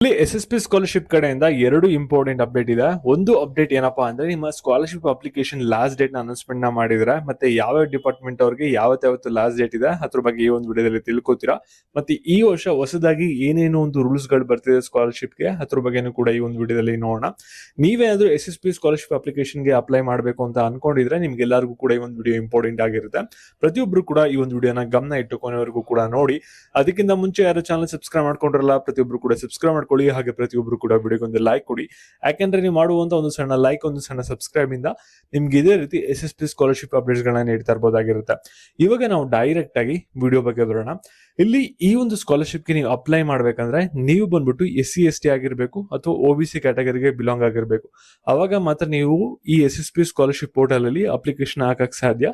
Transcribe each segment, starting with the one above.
ಇಲ್ಲಿ SSP scholarship ಕಡೆಯಿಂದ ಎರಡು ಇಂಪಾರ್ಟೆಂಟ್ ಅಪ್ಡೇಟ್ ಇದೆ. ಒಂದು ಅಪ್ಡೇಟ್ ಏನಪ್ಪಾ ಅಂದ್ರೆ ನಿಮ್ಮ scholarship application last date announcement ನ ಮಾಡಿದ್ರೆ ಮತ್ತೆ ಯಾವ ಡಿಪಾರ್ಟ್ಮೆಂಟ್ ಅವ್ರಿಗೆ ಯಾವತ್ತು ಲಾಸ್ಟ್ ಡೇಟ್ ಇದೆ ಅದ್ರ ಬಗ್ಗೆ ಈ ಒಂದು ವಿಡಿಯೋದಲ್ಲಿ ತಿಳ್ಕೊತೀರಾ. ಮತ್ತೆ ಈ ವರ್ಷ ಹೊಸದಾಗಿ ಏನೇನು ಒಂದು ರೂಲ್ಸ್ ಗಳು ಬರ್ತಿದೆ ಸ್ಕಾಲರ್ಶಿಪ್ ಗೆ ಅದ್ರ ಬಗ್ಗೆನೂ ಕೂಡ ಈ ಒಂದು ವಿಡಿಯೋದಲ್ಲಿ ನೋಡೋಣ. ನೀವೇನಾದ್ರೂ SSP ಸ್ಕಾಲರ್ಶಿಪ್ ಅಪ್ಲಿಕೇಶನ್ ಗೆ ಅಪ್ಲೈ ಮಾಡಬೇಕು ಅಂತ ಅನ್ಕೊಂಡಿದ್ರೆ ನಿಮ್ಗೆಲ್ಲರಿಗೂ ಕೂಡ ಈ ಒಂದು ವಿಡಿಯೋ ಇಂಪಾರ್ಟೆಂಟ್ ಆಗಿರುತ್ತೆ. ಪ್ರತಿಯೊಬ್ರು ಕೂಡ ಈ ಒಂದು ವಿಡಿಯೋನ ಗಮನ ಇಟ್ಟು ಕೊನೆವರೆಗೂ ಕೂಡ ನೋಡಿ. ಅದಕ್ಕಿಂತ ಮುಂಚೆ ಯಾರು ಚಾನಲ್ ಸಬ್ಸ್ಕ್ರೈಬ್ ಮಾಡ್ಕೊಂಡಿರಲ್ಲ ಪ್ರತಿಯೊಬ್ರು ಕೂಡ ಸಬ್ಸ್ಕ್ರೈಬ್ ಮಾಡ್ಕೊಳ್ಳಿ. ಹಾಗೆ ಪ್ರತಿಯೊಬ್ರು ಕೂಡ ವಿಡಿಯೋಗೊಂದು ಲೈಕ್ ಕೊಡಿ. ಯಾಕೆಂದ್ರೆ ನೀವು ಮಾಡುವಂತ ಒಂದು ಸಣ್ಣ ಲೈಕ್ ಒಂದು ಸಣ್ಣ ಸಬ್ಸ್ಕ್ರೈಬ್ ಇಂದ ನಿಮ್ಗೆ ಇದೇ ರೀತಿ SSP ಸ್ಕಾಲರ್ಶಿಪ್ ಅಪ್ಡೇಟ್ಸ್ ಗಳನ್ನ ನೀಡ್ತಾ ಇರಬಹುದಾಗಿರುತ್ತೆ. ಇವಾಗ ನಾವು ಡೈರೆಕ್ಟ್ ಆಗಿ ವಿಡಿಯೋ ಬಗ್ಗೆ ಬರೋಣ. ಇಲ್ಲಿ ಈ ಒಂದು ಸ್ಕಾಲರ್ಶಿಪ್ ಗೆ ನೀವು ಅಪ್ಲೈ ಮಾಡ್ಬೇಕಂದ್ರೆ ನೀವು ಬಂದ್ಬಿಟ್ಟು SC/ST ಆಗಿರ್ಬೇಕು ಅಥವಾ OBC ಕ್ಯಾಟಗರಿಗೆ ಬಿಲಾಂಗ್ ಆಗಿರ್ಬೇಕು. ಅವಾಗ ಮಾತ್ರ ನೀವು ಈ SSP ಸ್ಕಾಲರ್ಶಿಪ್ ಪೋರ್ಟಲ್ ಅಲ್ಲಿ ಅಪ್ಲಿಕೇಶನ್ ಹಾಕಕ್ ಸಾಧ್ಯ.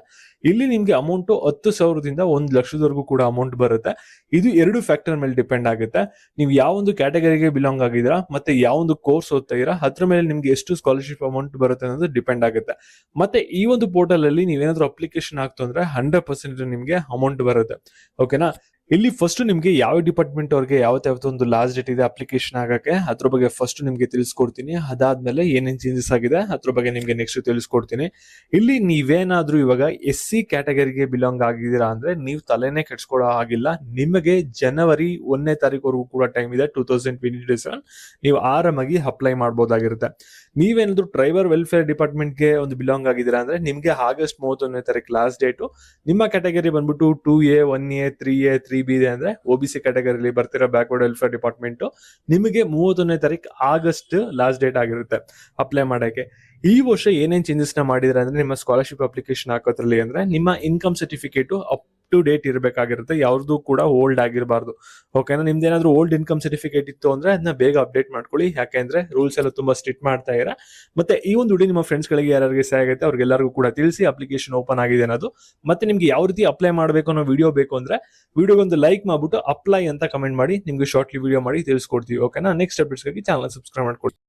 ಇಲ್ಲಿ ನಿಮ್ಗೆ ಅಮೌಂಟ್ 10,000ದಿಂದ 1,00,000 ಕೂಡ ಅಮೌಂಟ್ ಬರುತ್ತೆ. ಇದು ಎರಡು ಫ್ಯಾಕ್ಟರ್ ಮೇಲೆ ಡಿಪೆಂಡ್ ಆಗುತ್ತೆ. ನೀವು ಯಾವ ಒಂದು ಕ್ಯಾಟಗರಿಗೆ ಬಿಲಾಂಗ್ ಆಗಿದ್ದೀರಾ ಮತ್ತೆ ಯಾವ ಒಂದು ಕೋರ್ಸ್ ಓದ್ತಾ ಇದ್ದೀರಾ ಅದ್ರ ಮೇಲೆ ನಿಮ್ಗೆ ಎಷ್ಟು ಸ್ಕಾಲರ್ಶಿಪ್ ಅಮೌಂಟ್ ಬರುತ್ತೆ ಅನ್ನೋದು ಡಿಪೆಂಡ್ ಆಗುತ್ತೆ. ಮತ್ತೆ ಈ ಒಂದು ಪೋರ್ಟಲ್ ಅಲ್ಲಿ ನೀವೇನಾದ್ರೂ ಅಪ್ಲಿಕೇಶನ್ ಹಾಕ್ತು ಅಂದ್ರೆ 100% ನಿಮ್ಗೆ ಅಮೌಂಟ್ ಬರುತ್ತೆ. ಓಕೆನಾ. ಇಲ್ಲಿ ಫಸ್ಟ್ ನಿಮ್ಗೆ ಯಾವ ಡಿಪಾರ್ಟ್ಮೆಂಟ್ ಅವ್ರಿಗೆ ಯಾವತ್ತು ಒಂದು ಲಾಸ್ಟ್ ಡೇಟ್ ಇದೆ ಅಪ್ಲಿಕೇಶನ್ ಆಗಕ್ಕೆ ಅದ್ರ ಬಗ್ಗೆ ಫಸ್ಟ್ ನಿಮ್ಗೆ ತಿಳಿಸ್ಕೊಡ್ತೀನಿ. ಅದಾದ್ಮೇಲೆ ಏನೇನ್ ಚೇಂಜಸ್ ಆಗಿದೆ ಅದ್ರ ಬಗ್ಗೆ ನಿಮ್ಗೆ ನೆಕ್ಸ್ಟ್ ತಿಳಿಸ್ಕೊಡ್ತೀನಿ. ಇಲ್ಲಿ ನೀವೇನಾದ್ರೂ ಇವಾಗ SC ಕ್ಯಾಟಗರಿಗೆ ಬಿಲಾಂಗ್ ಆಗಿದ್ದೀರಾ ಅಂದ್ರೆ ನೀವು ತಲೆನೇ ಕೆಡ್ಸ್ಕೊಳ್ಳೋ ಆಗಿಲ್ಲ. ನಿಮಗೆ ಜನವರಿ 1ನೇ ತಾರೀಕುವರೆಗೂ ಕೂಡ ಟೈಮ್ ಇದೆ. 2027 ನೀವು ಆರಾಮಾಗಿ ಅಪ್ಲೈ ಮಾಡಬಹುದಾಗಿರುತ್ತೆ. ನೀವೇನಾದ್ರೂ ಟ್ರೈಬಲ್ ವೆಲ್ಫೇರ್ ಡಿಪಾರ್ಟ್ಮೆಂಟ್ ಗೆ ಒಂದು ಬಿಲಾಂಗ್ ಆಗಿದ್ದೀರಾ ಅಂದ್ರೆ ನಿಮ್ಗೆ ಆಗಸ್ಟ್ 31ನೇ ತಾರೀಕು ಲಾಸ್ಟ್ ಡೇಟ್. ನಿಮ್ಮ ಕ್ಯಾಟಗರಿ ಬಂದ್ಬಿಟ್ಟು 2A 1A 3A 3B ಇದೆ ಅಂದ್ರೆ OBC ಕ್ಯಾಟಗರಿಲಿ ಬರ್ತಿರೋ ಬ್ಯಾಕ್ವರ್ಡ್ ವೆಲ್ಫೇರ್ ಡಿಪಾರ್ಟ್ಮೆಂಟ್ ನಿಮಗೆ 31ನೇ ತಾರೀಕು ಆಗಸ್ಟ್ ಲಾಸ್ಟ್ ಡೇಟ್ ಆಗಿರುತ್ತೆ ಅಪ್ಲೈ ಮಾಡಕ್ಕೆ. ಈ ವರ್ಷ ಏನೇನ್ ಚೇಂಜಸ್ ನ ಮಾಡಿದ್ರೆ ಅಂದ್ರೆ ನಿಮ್ಮ ಸ್ಕಾಲರ್ಶಿಪ್ ಅಪ್ಲಿಕೇಶನ್ ಹಾಕೋದ್ರಲ್ಲಿ ಅಂದ್ರೆ ನಿಮ್ಮ income certificate up to date ಇರಬೇಕಾಗಿರುತ್ತೆ. ಯಾವ್ದು ಕೂಡ ಓಲ್ಡ್ ಆಗಿರಬಾರ್ದು. ಓಕೆನಾ. ನಿಮ್ದೇನಾದ್ರೂ ಓಲ್ಡ್ ಇನ್ಕಮ್ ಸರ್ಟಿಫಿಕೇಟ್ ಇತ್ತು ಅಂದ್ರೆ ಅದನ್ನ ಬೇಗ ಅಪ್ಡೇಟ್ ಮಾಡ್ಕೊಳ್ಳಿ. ಯಾಕೆಂದ್ರೆ ರೂಲ್ಸ್ ಎಲ್ಲ ತುಂಬಾ ಸ್ಟ್ರಿಕ್ಟ್ ಮಾಡ್ತಾ ಇರ. ಮತ್ತೆ ಈ ಒಂದು ವಿಡಿಯೋ ನಿಮ್ಮ ಫ್ರೆಂಡ್ಸ್ ಗಳಿಗೆ ಯಾರಿಗೆ ಸಹಾಯ ಆಗುತ್ತೆ ಅವ್ರಿಗೆಲ್ಲರಿಗೂ ಕೂಡ ತಿಳಿಸಿ ಅಪ್ಲಿಕೇಶನ್ ಓಪನ್ ಆಗಿದೆ ಅನ್ನೋದು. ಮತ್ತೆ ನಿಮ್ಗೆ ಯಾವ ರೀತಿ ಅಪ್ಲೈ ಮಾಡಬೇಕು ಅನ್ನೋ ವಿಡಿಯೋ ಬೇಕು ಅಂದ್ರೆ ವಿಡಿಯೋಗೊಂದು ಲೈಕ್ ಮಾಡ್ಬಿಟ್ಟು ಅಪ್ಲೈ ಅಂತ ಕಮೆಂಟ್ ಮಾಡಿ ನಿಮ್ಗೆ ಶಾರ್ಟ್ಲಿ ವಿಡಿಯೋ ಮಾಡಿ ತಿಳಿಸ್ಕೊಡ್ತೀವಿ. ಓಕೆನಾ. ನೆಕ್ಸ್ಟ್ ಅಪ್ಡೇಟ್ಸ್ಗಾಗಿ ಚಾನಲ್ ಸಬ್ಸ್ಕ್ರೈಬ್ ಮಾಡ್ಕೊಳ್ಳಿ.